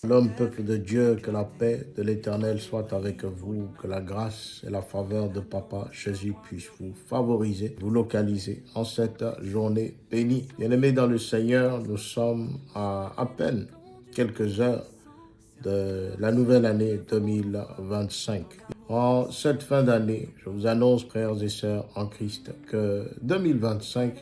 L'homme, peuple de Dieu, que la paix de l'Éternel soit avec vous, que la grâce et la faveur de Papa Jésus puissent vous favoriser, vous localiser en cette journée bénie. Bien-aimés dans le Seigneur, nous sommes à peine quelques heures de la nouvelle année 2025. En cette fin d'année, je vous annonce, frères et sœurs en Christ, que 2025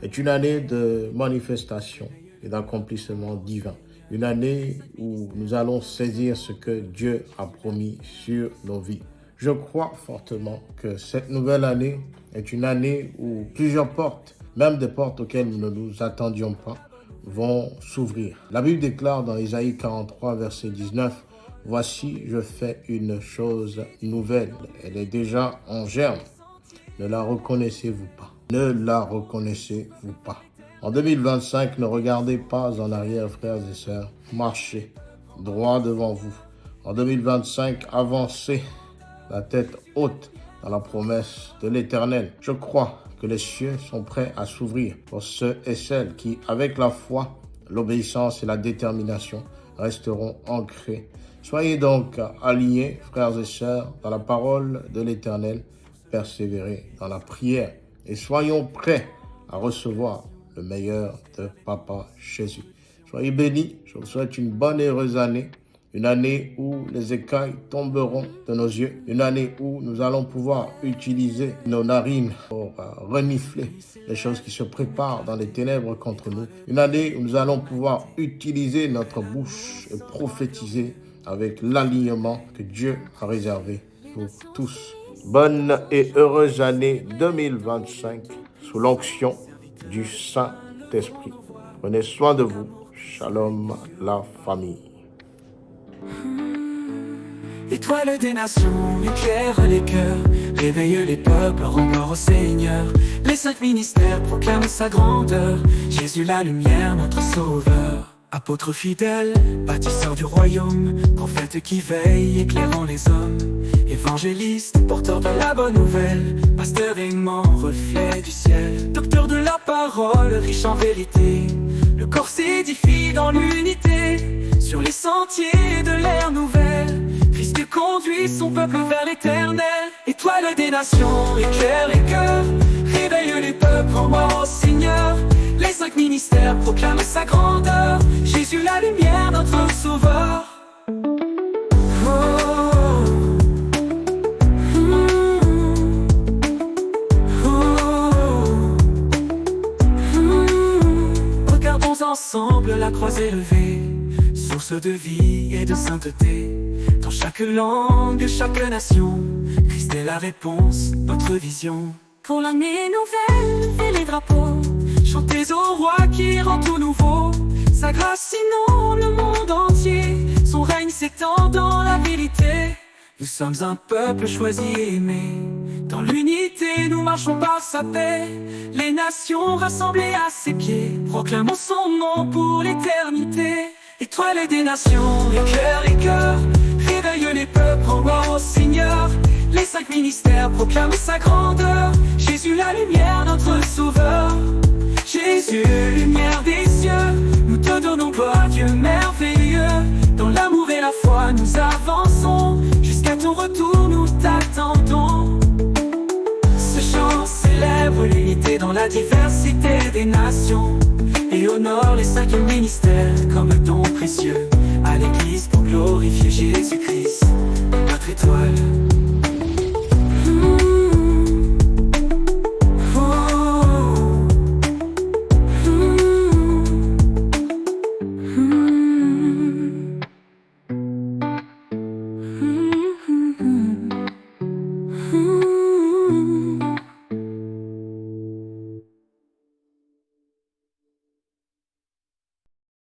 est une année de manifestation et d'accomplissement divin. Une année où nous allons saisir ce que Dieu a promis sur nos vies. Je crois fortement que cette nouvelle année est une année où plusieurs portes, même des portes auxquelles nous ne nous attendions pas, vont s'ouvrir. La Bible déclare dans Ésaïe 43, verset 19, « Voici, je fais une chose nouvelle. Elle est déjà en germe. Ne la reconnaissez-vous pas? Ne la reconnaissez-vous pas? » En 2025, ne regardez pas en arrière, frères et sœurs. Marchez droit devant vous. En 2025, avancez la tête haute dans la promesse de l'Éternel. Je crois que les cieux sont prêts à s'ouvrir pour ceux et celles qui, avec la foi, l'obéissance et la détermination, resteront ancrés. Soyez donc alignés, frères et sœurs, dans la parole de l'Éternel. Persévérez dans la prière et soyons prêts à recevoir le meilleur de Papa Jésus. Soyez bénis, je vous souhaite une bonne et heureuse année, une année où les écailles tomberont de nos yeux, une année où nous allons pouvoir utiliser nos narines pour renifler les choses qui se préparent dans les ténèbres contre nous, une année où nous allons pouvoir utiliser notre bouche et prophétiser avec l'alignement que Dieu a réservé pour tous. Bonne et heureuse année 2025 sous l'onction du Saint-Esprit. Prenez soin de vous. Shalom, la famille. Étoile des nations, éclaire les cœurs, réveille les peuples, rends gloire au Seigneur. Les 5 ministères proclament sa grandeur, Jésus la lumière, notre sauveur. Apôtre fidèle, bâtisseur du royaume, prophète qui veille, éclairant les hommes. Évangéliste, porteur de la bonne nouvelle, pasteur aimant, reflet du ciel. Docteur de la parole, riche en vérité, le corps s'édifie dans l'unité. Sur les sentiers de l'ère nouvelle, Christ conduit son peuple vers l'éternel. Étoile des nations, éclaire les cœurs, réveille les peuples, rends gloire au Seigneur. Les 5 ministères proclament sa grandeur, Jésus la lumière, notre sauveur. Regardons ensemble la croix élevée, source de vie et de sainteté. Dans chaque langue, chaque nation, Christ est la réponse, notre vision. Pour l'année nouvelle et les drapeaux, chantez au roi qui rend tout nouveau. Sa grâce inonde le monde entier, son règne s'étend dans la vérité. Nous sommes un peuple choisi et aimé, dans l'unité nous marchons par sa paix. Les nations rassemblées à ses pieds, proclamons son nom pour l'éternité. Étoile des nations, éclaire les cœurs, réveille les peuples, rends gloire au Seigneur. Les 5 ministères proclament sa grandeur, Jésus la lumière, notre sauveur. Jésus, lumière des cieux, nous te donnons gloire, Dieu merveilleux. Dans l'amour et la foi nous avançons, jusqu'à ton retour nous t'attendons. Ce chant célèbre l'unité dans la diversité des nations, et honore les 5 ministères comme don précieux à l'Église pour glorifier Jésus-Christ, notre étoile.